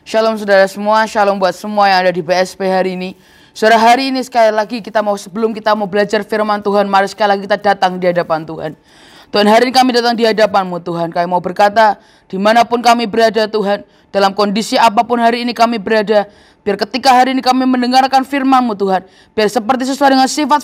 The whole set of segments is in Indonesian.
Shalom saudara semua, shalom buat semua yang ada di BSP hari ini. Saudara, hari ini sekali lagi sebelum kita mau belajar firman Tuhan, mari sekali lagi kita datang di hadapan Tuhan. Tuhan, hari ini kami datang di hadapan-Mu Tuhan. Kami mau berkata, dimanapun kami berada Tuhan, dalam kondisi apapun hari ini kami berada, biar ketika hari ini kami mendengarkan firman-Mu Tuhan, biar seperti sesuai dengan sifat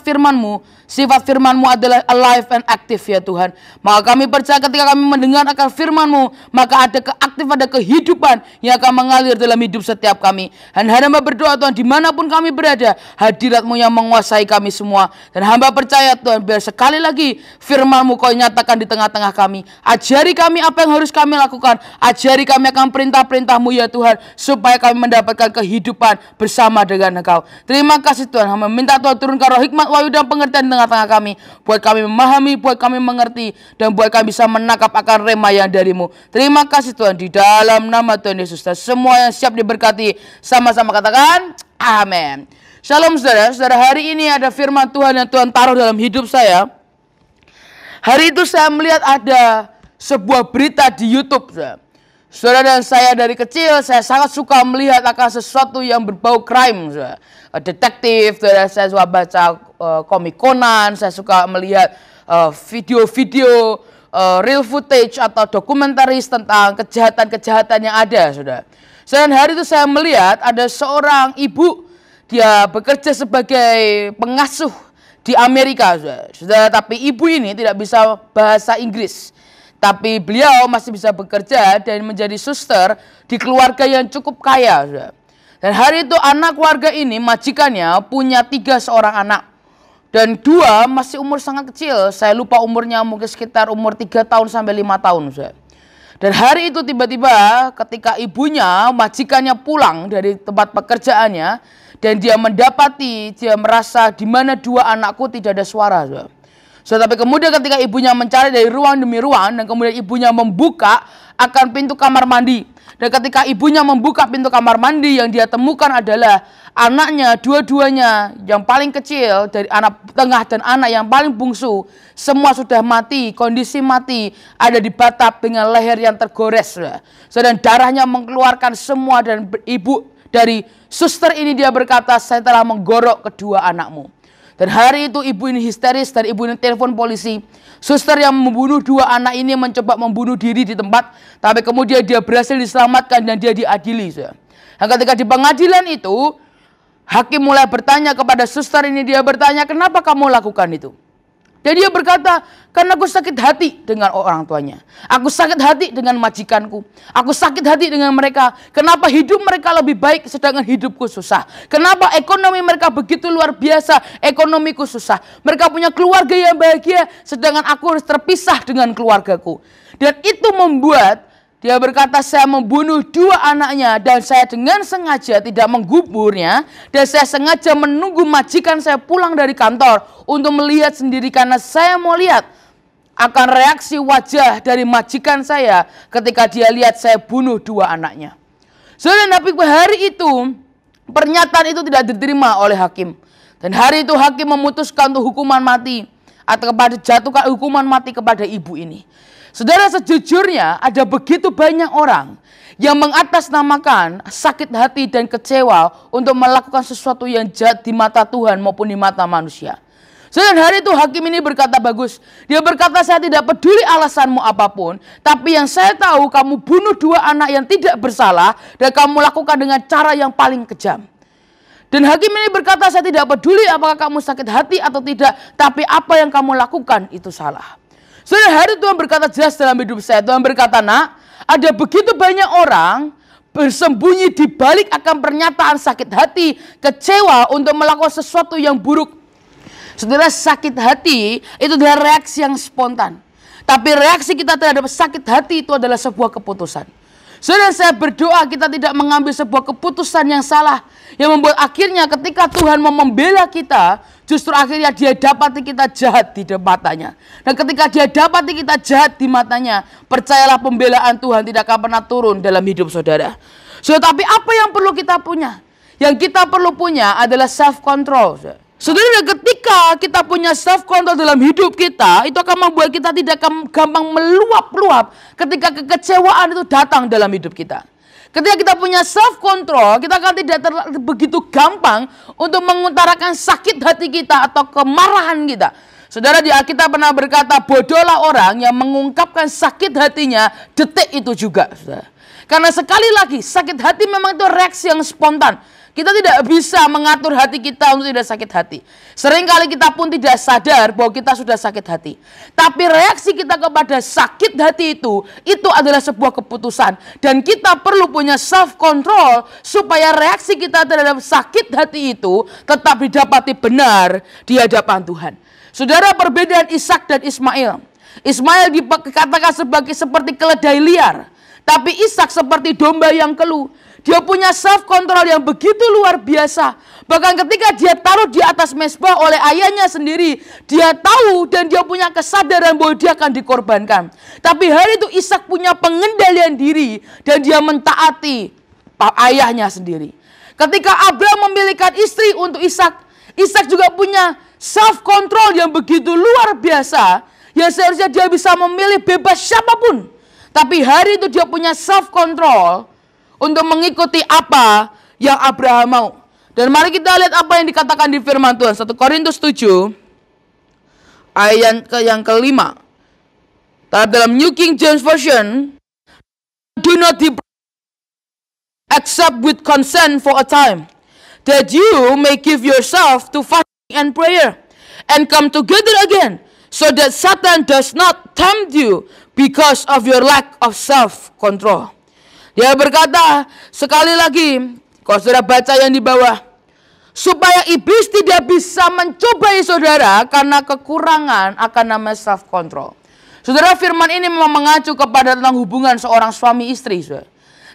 firman-Mu adalah alive and active ya Tuhan. Maka kami percaya ketika kami mendengarkan firman-Mu, maka ada ada kehidupan yang akan mengalir dalam hidup setiap kami. Dan hamba berdoa Tuhan, dimanapun kami berada, hadirat-Mu yang menguasai kami semua. Dan hamba percaya Tuhan, biar sekali lagi firman-Mu Kau nyatakan di tengah-tengah kami. Ajari kami apa yang harus kami lakukan. Ajari kami akan perintah-perintah-Mu ya Tuhan, supaya kami mendapatkan kehidupan bersama dengan Engkau. Terima kasih Tuhan. Hamba minta Tuhan turunkan roh hikmat, wahyu dan pengertian di tengah-tengah kami, buat kami memahami, buat kami mengerti, dan buat kami bisa menangkap akan rema yang dari-Mu. Terima kasih Tuhan, di dalam nama Tuhan Yesus. Dan semua yang siap diberkati sama-sama katakan amin. Shalom saudara. Saudara, hari ini ada firman Tuhan yang Tuhan taruh dalam hidup saya. Hari itu saya melihat ada sebuah berita di YouTube. Saudara, dan saya dari kecil saya sangat suka melihat akan sesuatu yang berbau crime. Detektif, saya suka baca komik Conan, saya suka melihat video-video real footage atau dokumentaris tentang kejahatan-kejahatan yang ada, saudara. Dan hari itu saya melihat ada seorang ibu, dia bekerja sebagai pengasuh di Amerika, saudara. Tapi ibu ini tidak bisa bahasa Inggris. Tapi beliau masih bisa bekerja dan menjadi suster di keluarga yang cukup kaya, saudara. Dan hari itu anak keluarga ini, majikannya punya 3 seorang anak. Dan 2 masih umur sangat kecil. Saya lupa umurnya, mungkin sekitar umur 3 tahun sampai 5 tahun, saudara. Dan hari itu tiba-tiba ketika ibunya, majikannya pulang dari tempat pekerjaannya, dan dia merasa di mana 2 anakku tidak ada suara, saudara. Tapi kemudian ketika ibunya mencari dari ruang demi ruang, dan kemudian ibunya membuka akan pintu kamar mandi. Dan ketika ibunya membuka pintu kamar mandi, yang dia temukan adalah anaknya, dua-duanya, yang paling kecil dari anak tengah dan anak yang paling bungsu, semua sudah mati, kondisi mati, ada di batap dengan leher yang tergores. Dan darahnya mengeluarkan semua, dan ibu dari suster ini dia berkata, saya telah menggorok kedua anakmu. Dan hari itu ibu ini histeris dan ibu ini telepon polisi. Suster yang membunuh 2 anak ini mencoba membunuh diri di tempat, tapi kemudian dia berhasil diselamatkan dan dia diadili. Dan ketika di pengadilan itu, hakim mulai bertanya kepada suster ini, dia bertanya, kenapa kamu lakukan itu? Dan dia berkata, karena aku sakit hati dengan orang tuanya. Aku sakit hati dengan majikanku. Aku sakit hati dengan mereka. Kenapa hidup mereka lebih baik sedangkan hidupku susah? Kenapa ekonomi mereka begitu luar biasa, ekonomiku susah? Mereka punya keluarga yang bahagia, sedangkan aku harus terpisah dengan keluargaku. Dan itu membuat dia berkata, saya membunuh 2 anaknya dan saya dengan sengaja tidak mengguburnya. Dan saya sengaja menunggu majikan saya pulang dari kantor untuk melihat sendiri, karena saya mau lihat akan reaksi wajah dari majikan saya ketika dia lihat saya bunuh 2 anaknya. Tapi hari itu pernyataan itu tidak diterima oleh hakim. Dan hari itu hakim memutuskan untuk hukuman mati, atau jatuhkan hukuman mati kepada ibu ini. Saudara, sejujurnya ada begitu banyak orang yang mengatasnamakan sakit hati dan kecewa untuk melakukan sesuatu yang jahat di mata Tuhan maupun di mata manusia. Dan hari itu hakim ini berkata bagus. Dia berkata, saya tidak peduli alasanmu apapun, tapi yang saya tahu kamu bunuh 2 anak yang tidak bersalah dan kamu lakukan dengan cara yang paling kejam. Dan hakim ini berkata, saya tidak peduli apakah kamu sakit hati atau tidak, tapi apa yang kamu lakukan itu salah. Saudara, hari Tuhan berkata jelas dalam hidup saya. Tuhan berkata, nak, ada begitu banyak orang bersembunyi di balik akan pernyataan sakit hati, kecewa untuk melakukan sesuatu yang buruk. Saudara, sakit hati itu adalah reaksi yang spontan. Tapi reaksi kita terhadap sakit hati itu adalah sebuah keputusan. Saudara, saya berdoa kita tidak mengambil sebuah keputusan yang salah, yang membuat akhirnya ketika Tuhan mau membela kita, justru akhirnya dia dapati kita jahat di matanya. Dan ketika dia dapati kita jahat di matanya, percayalah pembelaan Tuhan tidak akan pernah turun dalam hidup saudara. Tapi apa yang perlu kita punya? Yang kita perlu punya adalah self control. Saudara, ketika kita punya self control dalam hidup kita, itu akan membuat kita tidak gampang meluap-luap ketika kekecewaan itu datang dalam hidup kita. Ketika kita punya self control, kita akan tidak begitu gampang untuk mengutarakan sakit hati kita atau kemarahan kita. Saudara, di Alkitab pernah berkata, bodohlah orang yang mengungkapkan sakit hatinya detik itu juga. Saudara. Karena sekali lagi, sakit hati memang itu reaksi yang spontan. Kita tidak bisa mengatur hati kita untuk tidak sakit hati. Seringkali kita pun tidak sadar bahwa kita sudah sakit hati. Tapi reaksi kita kepada sakit hati itu adalah sebuah keputusan. Dan kita perlu punya self control supaya reaksi kita terhadap sakit hati itu tetap didapati benar di hadapan Tuhan. Saudara, perbedaan Ishak dan Ismail. Ismail dikatakan seperti keledai liar. Tapi Ishak seperti domba yang keluh. Dia punya self control yang begitu luar biasa. Bahkan ketika dia taruh di atas mezbah oleh ayahnya sendiri, dia tahu dan dia punya kesadaran bahwa dia akan dikorbankan. Tapi hari itu Ishak punya pengendalian diri dan dia mentaati ayahnya sendiri. Ketika Abraham memilihkan istri untuk Ishak, Ishak juga punya self control yang begitu luar biasa, yang seharusnya dia bisa memilih bebas siapapun. Tapi hari itu dia punya self control untuk mengikuti apa yang Abraham mau. Dan mari kita lihat apa yang dikatakan di firman Tuhan. 1 Korintus 7 ayat yang kelima. Dalam New King James Version, do not accept with consent for a time, that you may give yourself to fasting and prayer, and come together again, so that Satan does not tempt you because of your lack of self-control. Dia berkata sekali lagi, kalau saudara baca yang di bawah, supaya iblis tidak bisa mencobai saudara karena kekurangan akan nama self-control. Saudara, firman ini memang mengacu kepada tentang hubungan seorang suami istri. Saudara.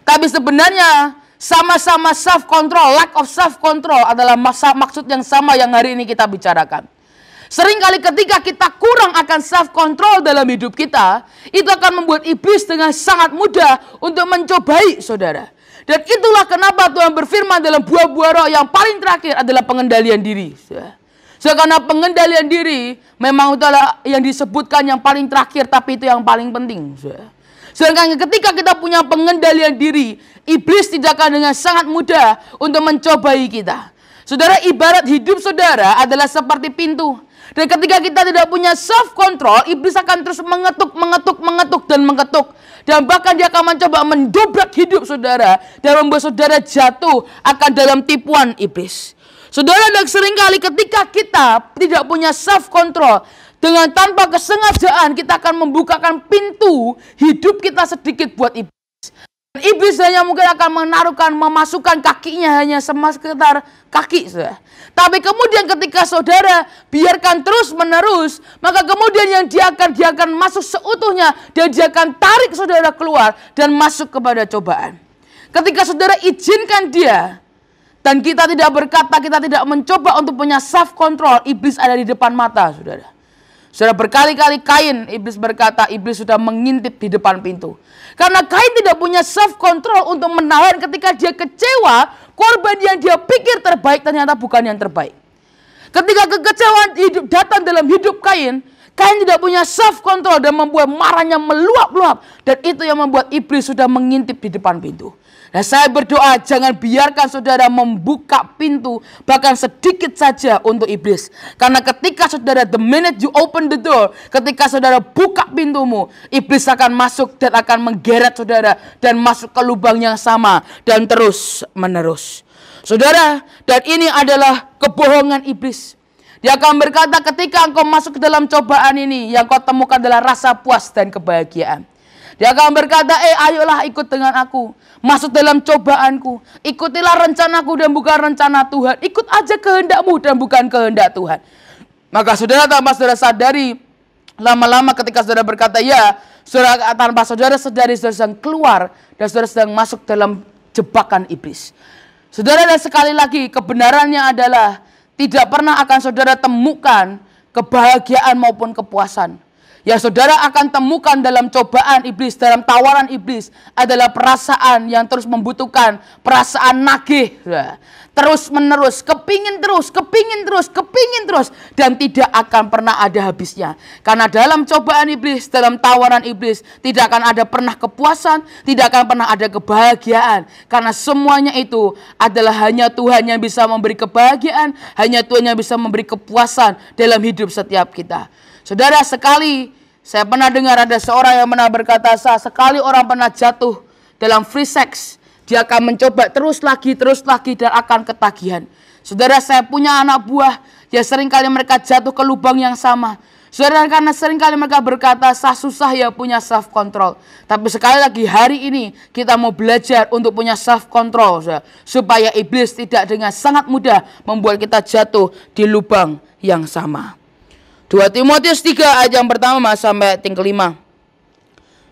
Tapi sebenarnya sama-sama self-control, lack of self-control adalah maksud yang sama yang hari ini kita bicarakan. Seringkali ketika kita kurang akan self-control dalam hidup kita, itu akan membuat iblis dengan sangat mudah untuk mencobai saudara. Dan itulah kenapa Tuhan berfirman dalam buah-buah roh yang paling terakhir adalah pengendalian diri. Karena pengendalian diri memang adalah yang disebutkan yang paling terakhir, tapi itu yang paling penting. Sedangkan ketika kita punya pengendalian diri, iblis tidak akan dengan sangat mudah untuk mencobai kita. Saudara, ibarat hidup saudara adalah seperti pintu. Dan ketika kita tidak punya self control, iblis akan terus mengetuk dan mengetuk. Dan bahkan dia akan mencoba mendobrak hidup saudara dan membuat saudara jatuh akan dalam tipuan iblis. Saudara, dan seringkali ketika kita tidak punya self control, dengan tanpa kesengajaan kita akan membukakan pintu hidup kita sedikit buat iblis. Iblis hanya mungkin akan memasukkan kakinya hanya sekedar kaki saudara. Tapi kemudian ketika saudara biarkan terus menerus, maka kemudian yang dia akan masuk seutuhnya dan dia akan tarik saudara keluar dan masuk kepada cobaan. Ketika saudara izinkan dia dan kita tidak berkata, kita tidak mencoba untuk punya self control, iblis ada di depan mata saudara. Saudara, berkali-kali Kain, iblis berkata, iblis sudah mengintip di depan pintu. Karena Kain tidak punya self control untuk menahan ketika dia kecewa, korban yang dia pikir terbaik ternyata bukan yang terbaik. Ketika kekecewaan datang dalam hidup Kain, Kain tidak punya self control dan membuat marahnya meluap-luap. Dan itu yang membuat iblis sudah mengintip di depan pintu. Nah, saya berdoa jangan biarkan saudara membuka pintu bahkan sedikit saja untuk iblis. Karena ketika saudara, the minute you open the door, ketika saudara buka pintumu, iblis akan masuk dan akan menggeret saudara dan masuk ke lubang yang sama dan terus menerus. Saudara, dan ini adalah kebohongan iblis. Dia akan berkata ketika engkau masuk ke dalam cobaan ini, yang kau temukan adalah rasa puas dan kebahagiaan. Dia akan berkata, ayolah ikut dengan aku. Masuk dalam cobaanku. Ikutilah rencanaku dan bukan rencana Tuhan. Ikut aja kehendakmu dan bukan kehendak Tuhan. Maka saudara, tanpa saudara sadari, lama-lama ketika saudara berkata ya, saudara, tanpa saudara sadari, saudara sedang keluar dan saudara sedang masuk dalam jebakan iblis. Saudara, dan sekali lagi kebenarannya adalah tidak pernah akan saudara temukan kebahagiaan maupun kepuasan. Ya saudara akan temukan dalam cobaan iblis, dalam tawaran iblis adalah perasaan yang terus membutuhkan, perasaan nagih. Terus menerus, kepingin terus, dan tidak akan pernah ada habisnya. Karena dalam cobaan iblis, dalam tawaran iblis, tidak akan ada pernah kepuasan, tidak akan pernah ada kebahagiaan. Karena semuanya itu adalah hanya Tuhan yang bisa memberi kebahagiaan, hanya Tuhan yang bisa memberi kepuasan dalam hidup setiap kita. Saudara, sekali saya pernah dengar ada seorang yang pernah berkata, sekali orang pernah jatuh dalam free sex, dia akan mencoba terus lagi dan akan ketagihan. Saudara, saya punya anak buah, ya seringkali mereka jatuh ke lubang yang sama. Saudara, karena seringkali mereka berkata, susah ya punya self control. Tapi sekali lagi hari ini kita mau belajar untuk punya self control, supaya iblis tidak dengan sangat mudah membuat kita jatuh di lubang yang sama. 2 Timotius 3 ayat yang pertama sampai ayat yang kelima.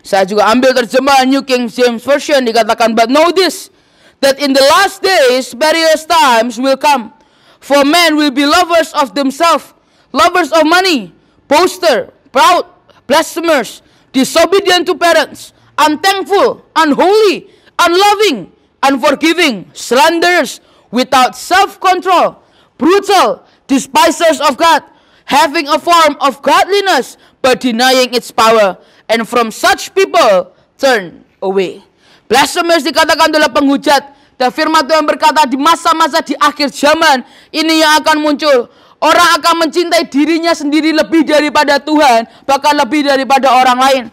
Saya juga ambil terjemahan New King James Version, dikatakan, but know this, that in the last days various times will come, for men will be lovers of themselves, lovers of money, boasters, proud, blasphemers, disobedient to parents, unthankful, unholy, unloving, unforgiving, slanderers, without self-control, brutal, despisers of God, having a form of godliness, but denying its power. And from such people, turn away. Blasphemers dikatakan adalah penghujat. Dan firman Tuhan berkata di masa-masa di akhir zaman, ini yang akan muncul. Orang akan mencintai dirinya sendiri lebih daripada Tuhan, bahkan lebih daripada orang lain.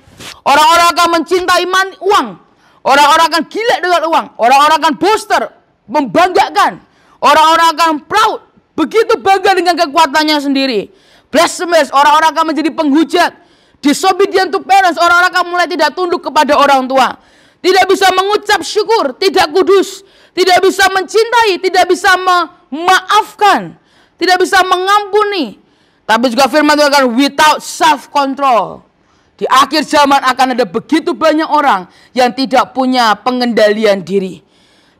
Orang-orang akan mencintai uang. Orang-orang akan gila dengan uang. Orang-orang akan boaster, membanggakan. Orang-orang akan proud, begitu bangga dengan kekuatannya sendiri. Blasphemous, orang-orang akan menjadi penghujat. Disobedient to parents, orang-orang akan mulai tidak tunduk kepada orang tua. Tidak bisa mengucap syukur, tidak kudus. Tidak bisa mencintai, tidak bisa memaafkan. Tidak bisa mengampuni. Tapi juga firman Tuhan akan without self-control. Di akhir zaman akan ada begitu banyak orang yang tidak punya pengendalian diri.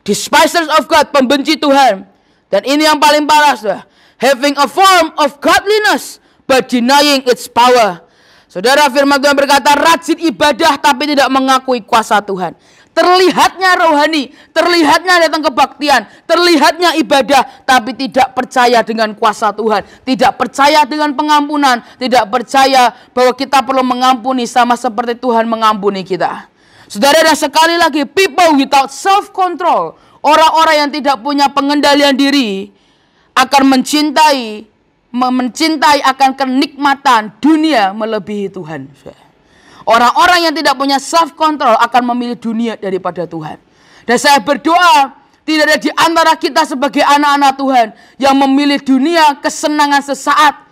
Despisers of God, pembenci Tuhan. Dan ini yang paling parah, having a form of godliness, but denying its power. Saudara, firman Tuhan berkata, rajin ibadah tapi tidak mengakui kuasa Tuhan. Terlihatnya rohani, terlihatnya datang kebaktian, terlihatnya ibadah, tapi tidak percaya dengan kuasa Tuhan. Tidak percaya dengan pengampunan, tidak percaya bahwa kita perlu mengampuni sama seperti Tuhan mengampuni kita. Saudara, dan sekali lagi, people without self-control, orang-orang yang tidak punya pengendalian diri, akan mencintai akan kenikmatan dunia melebihi Tuhan. Orang-orang yang tidak punya self-control akan memilih dunia daripada Tuhan. Dan saya berdoa, tidak ada di antara kita sebagai anak-anak Tuhan yang memilih dunia, kesenangan sesaat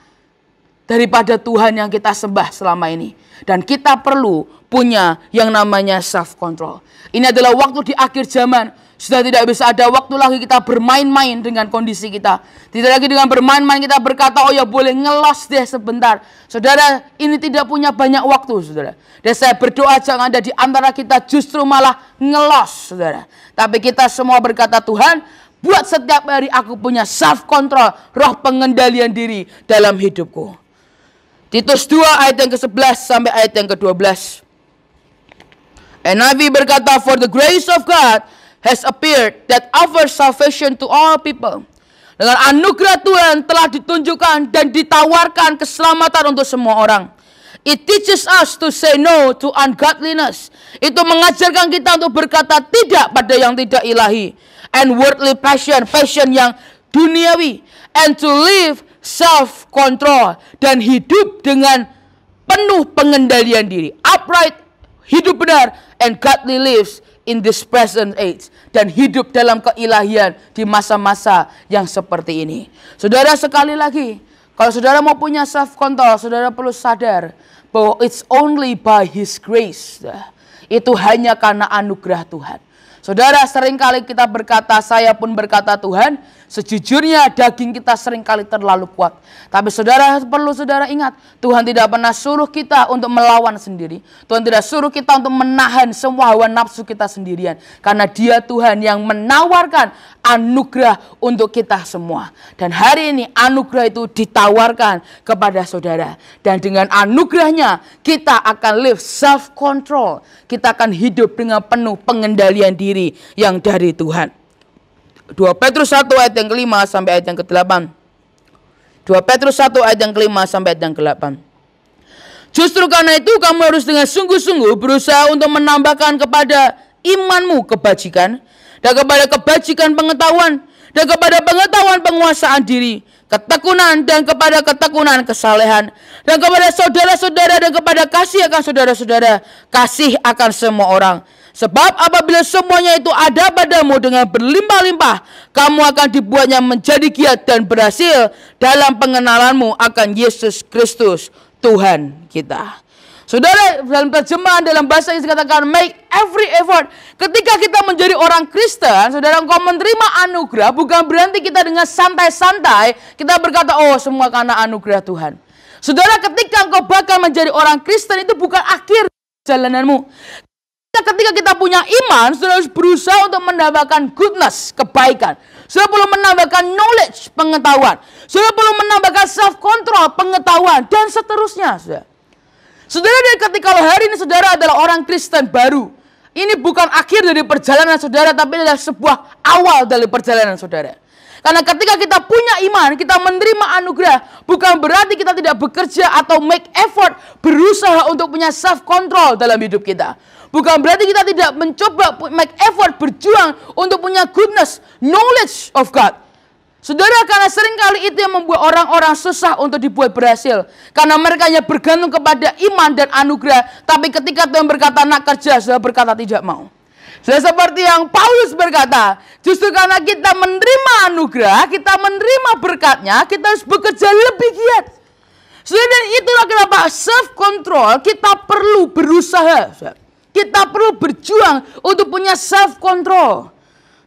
daripada Tuhan yang kita sembah selama ini. Dan kita perlu punya yang namanya self-control. Ini adalah waktu di akhir zaman. Sudah tidak bisa ada waktu lagi kita bermain-main dengan kondisi kita. Tidak lagi dengan bermain-main kita berkata, oh ya boleh ngelos deh sebentar. Saudara, ini tidak punya banyak waktu, saudara. Dan saya berdoa jangan ada di antara kita justru malah ngelos, saudara. Tapi kita semua berkata, Tuhan, buat setiap hari aku punya self-control, roh pengendalian diri dalam hidupku. Titus 2 ayat yang ke-11 sampai ayat yang ke-12. NIV berkata, for the grace of God has appeared that offers salvation to all people. Dengan anugerah Tuhan telah ditunjukkan dan ditawarkan keselamatan untuk semua orang. It teaches us to say no to ungodliness. Itu mengajarkan kita untuk berkata tidak pada yang tidak ilahi. And worldly passion yang duniawi. And to live self-control. Dan hidup dengan penuh pengendalian diri. Upright, hidup benar, and godly lives in this present age. Dan hidup dalam keilahian di masa-masa yang seperti ini. Saudara, sekali lagi, kalau saudara mau punya self-control, saudara perlu sadar bahwa it's only by His grace. Itu hanya karena anugerah Tuhan. Saudara, seringkali kita berkata, saya pun berkata, Tuhan, sejujurnya daging kita seringkali terlalu kuat. Tapi saudara, perlu saudara ingat, Tuhan tidak pernah suruh kita untuk melawan sendiri. Tuhan tidak suruh kita untuk menahan semua hawa nafsu kita sendirian. Karena Dia Tuhan yang menawarkan anugerah untuk kita semua. Dan hari ini anugerah itu ditawarkan kepada saudara. Dan dengan anugerahnya kita akan live self-control. Kita akan hidup dengan penuh pengendalian diri yang dari Tuhan. 2 Petrus 1 ayat yang ke-5 sampai ayat yang ke-8. 2 Petrus 1 ayat yang ke-5 sampai ayat yang ke-8. Justru karena itu kamu harus dengan sungguh-sungguh berusaha untuk menambahkan kepada imanmu kebajikan, dan kepada kebajikan pengetahuan, dan kepada pengetahuan penguasaan diri, ketekunan, dan kepada ketekunan kesalehan, dan kepada saudara-saudara, dan kepada kasih akan saudara-saudara, kasih akan semua orang. Sebab apabila semuanya itu ada padamu dengan berlimpah-limpah, kamu akan dibuatnya menjadi giat dan berhasil dalam pengenalanmu akan Yesus Kristus Tuhan kita. Saudara, dalam terjemahan dalam bahasa Inggris dikatakan make every effort. Ketika kita menjadi orang Kristen, saudara, engkau menerima anugerah, bukan berarti kita dengan santai-santai kita berkata, oh semua karena anugerah Tuhan. Saudara, ketika engkau bakal menjadi orang Kristen itu bukan akhir perjalananmu. Ketika kita punya iman, saudara harus berusaha untuk menambahkan goodness, kebaikan. Saudara perlu menambahkan knowledge, pengetahuan. Saudara perlu menambahkan self-control, pengetahuan, dan seterusnya. Saudara, dan ketika hari ini saudara adalah orang Kristen baru, ini bukan akhir dari perjalanan saudara, tapi adalah sebuah awal dari perjalanan saudara. Karena ketika kita punya iman, kita menerima anugerah, bukan berarti kita tidak bekerja atau make effort, berusaha untuk punya self-control dalam hidup kita. Bukan berarti kita tidak mencoba make effort, berjuang untuk punya goodness, knowledge of God. Saudara, karena seringkali itu yang membuat orang-orang susah untuk dibuat berhasil. Karena mereka hanya bergantung kepada iman dan anugerah. Tapi ketika Tuhan berkata nak kerja, saudara berkata tidak mau. Saudara, seperti yang Paulus berkata, justru karena kita menerima anugerah, kita menerima berkatnya, kita harus bekerja lebih giat. Saudara, dan itulah kenapa self-control kita perlu berusaha. Kita perlu berjuang untuk punya self-control.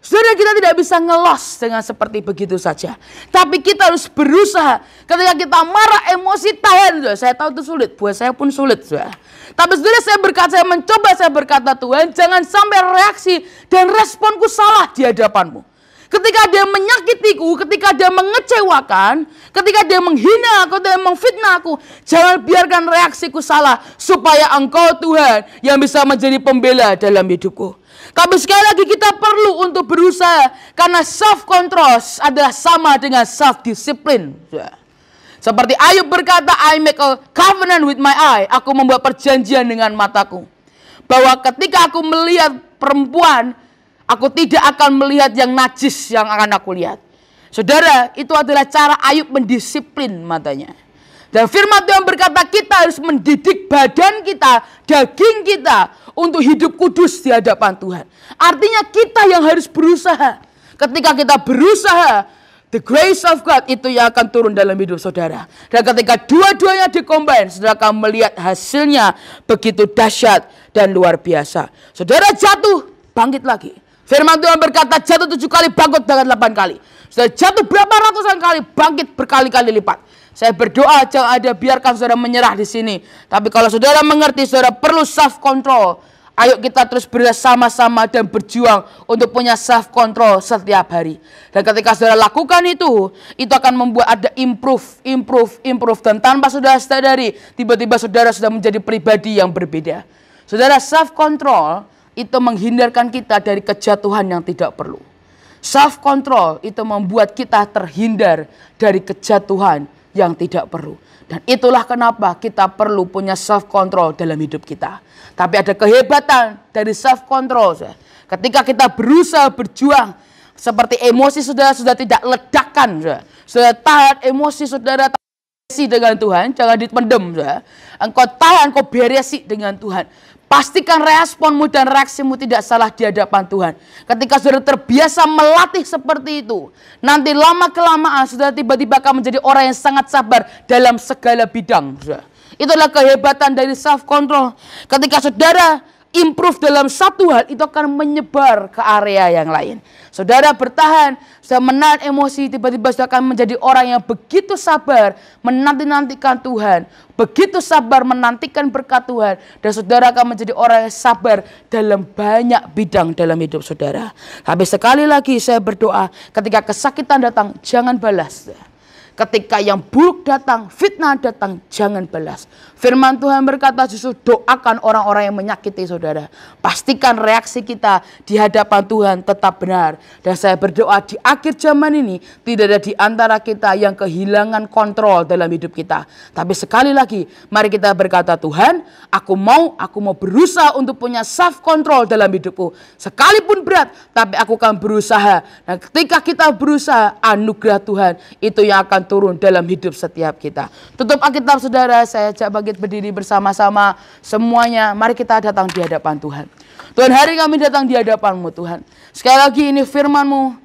Saudara, kita tidak bisa ngelos dengan seperti begitu saja. Tapi kita harus berusaha. Ketika kita marah, emosi, tahan. Saudara. Saya tahu itu sulit. Buat saya pun sulit. Saudara. Tapi saudara, saya mencoba, saya berkata, Tuhan, jangan sampai reaksi dan responku salah di hadapanmu. Ketika dia menyakitiku, ketika dia mengecewakan, ketika dia menghina aku, dia memfitnah aku, jangan biarkan reaksiku salah. Supaya Engkau Tuhan yang bisa menjadi pembela dalam hidupku. Tapi sekali lagi kita perlu untuk berusaha. Karena self-control adalah sama dengan self-discipline. Seperti Ayub berkata, I make a covenant with my eye. Aku membuat perjanjian dengan mataku. Bahwa ketika aku melihat perempuan, aku tidak akan melihat yang najis yang akan aku lihat. Saudara, itu adalah cara Ayub mendisiplin matanya. Dan firman Tuhan berkata kita harus mendidik badan kita, daging kita untuk hidup kudus di hadapan Tuhan. Artinya kita yang harus berusaha. Ketika kita berusaha, the grace of God itu yang akan turun dalam hidup saudara. Dan ketika dua-duanya dikombin, saudara akan melihat hasilnya begitu dahsyat dan luar biasa. Saudara jatuh, bangkit lagi. Firman Tuhan berkata jatuh 7 kali, bangkit dengan 8 kali. Saudara jatuh berapa ratusan kali, bangkit berkali-kali lipat. Saya berdoa jangan ada biarkan saudara menyerah di sini. Tapi kalau saudara mengerti saudara perlu self control. Ayo kita terus bersama-sama dan berjuang untuk punya self control setiap hari. Dan ketika saudara lakukan itu akan membuat ada improve. Dan tanpa saudara sadari, tiba-tiba saudara sudah menjadi pribadi yang berbeda. Saudara, self control itu menghindarkan kita dari kejatuhan yang tidak perlu. Self control itu membuat kita terhindar dari kejatuhan yang tidak perlu. Dan itulah kenapa kita perlu punya self control dalam hidup kita. Tapi ada kehebatan dari self control. Ketika kita berusaha berjuang, seperti emosi saudara sudah tidak ledakan. Saudara tahan emosi saudara dengan Tuhan, jangan dipendam. Engkau tahan, engkau beresi dengan Tuhan. Pastikan responmu dan reaksimu tidak salah di hadapan Tuhan. Ketika saudara terbiasa melatih seperti itu, nanti lama-kelamaan saudara tiba-tiba akan menjadi orang yang sangat sabar dalam segala bidang. Itulah kehebatan dari self control. Ketika saudara improve dalam satu hal, itu akan menyebar ke area yang lain. Saudara bertahan, sudah menahan emosi, tiba-tiba sudah akan menjadi orang yang begitu sabar menanti-nantikan Tuhan, begitu sabar menantikan berkat Tuhan, dan saudara akan menjadi orang yang sabar dalam banyak bidang dalam hidup saudara. Tapi sekali lagi saya berdoa, ketika kesakitan datang, jangan balas. Ketika yang buruk datang, fitnah datang, jangan balas. Firman Tuhan berkata, justru doakan orang-orang yang menyakiti saudara. Pastikan reaksi kita di hadapan Tuhan tetap benar. Dan saya berdoa di akhir zaman ini, tidak ada di antara kita yang kehilangan kontrol dalam hidup kita. Tapi sekali lagi, mari kita berkata, Tuhan, aku mau berusaha untuk punya self control dalam hidupku. Sekalipun berat, tapi aku akan berusaha. Nah, ketika kita berusaha, anugerah Tuhan itu yang akan turun dalam hidup setiap kita. Tutup Alkitab saudara, saya ajak bangkit berdiri bersama-sama semuanya. Mari kita datang di hadapan Tuhan. Tuhan, hari kami datang di hadapan-Mu Tuhan. Sekali lagi ini firman-Mu.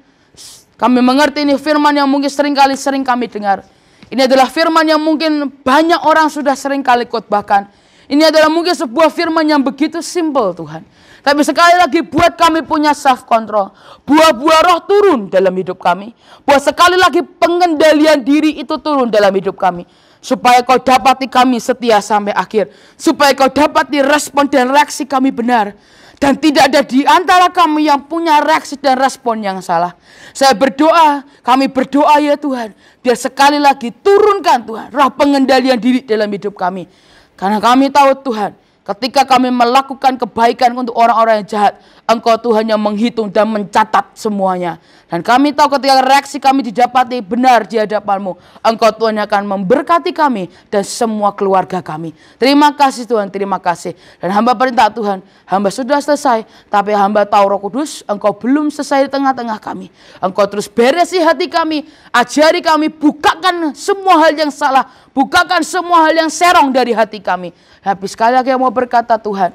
Kami mengerti ini firman yang mungkin sering kami dengar. Ini adalah firman yang mungkin banyak orang sudah sering kali khotbahkan. Ini adalah mungkin sebuah firman yang begitu simple Tuhan. Tapi sekali lagi buat kami punya self control. Buah-buah roh turun dalam hidup kami. Buat sekali lagi pengendalian diri itu turun dalam hidup kami. Supaya kau dapati kami setia sampai akhir. Supaya kau dapati respon dan reaksi kami benar. Dan tidak ada di antara kami yang punya reaksi dan respon yang salah. Saya berdoa, kami berdoa ya Tuhan. Biar sekali lagi turunkan Tuhan roh pengendalian diri dalam hidup kami. Karena kami tahu Tuhan, ketika kami melakukan kebaikan untuk orang-orang yang jahat, Engkau Tuhan yang menghitung dan mencatat semuanya. Dan kami tahu ketika reaksi kami didapati benar di hadapan-Mu, Engkau Tuhan yang akan memberkati kami dan semua keluarga kami. Terima kasih Tuhan, terima kasih. Dan hamba perintah Tuhan, hamba sudah selesai, tapi hamba tahu Roh Kudus, Engkau belum selesai di tengah-tengah kami. Engkau terus beresi hati kami, ajari kami, bukakan semua hal yang salah, bukakan semua hal yang serong dari hati kami. Tapi sekali lagi mau berkata Tuhan,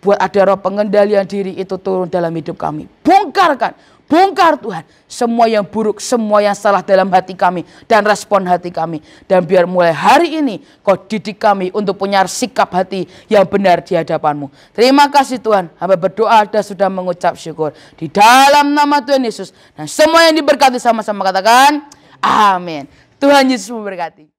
buat ada roh pengendalian diri itu turun dalam hidup kami. Bongkar Tuhan semua yang buruk, semua yang salah dalam hati kami dan respon hati kami. Dan biar mulai hari ini Kau didik kami untuk punya sikap hati yang benar di hadapan-Mu. Terima kasih Tuhan, hamba berdoa dan sudah mengucap syukur di dalam nama Tuhan Yesus. Dan semua yang diberkati sama-sama katakan amin. Tuhan Yesus memberkati.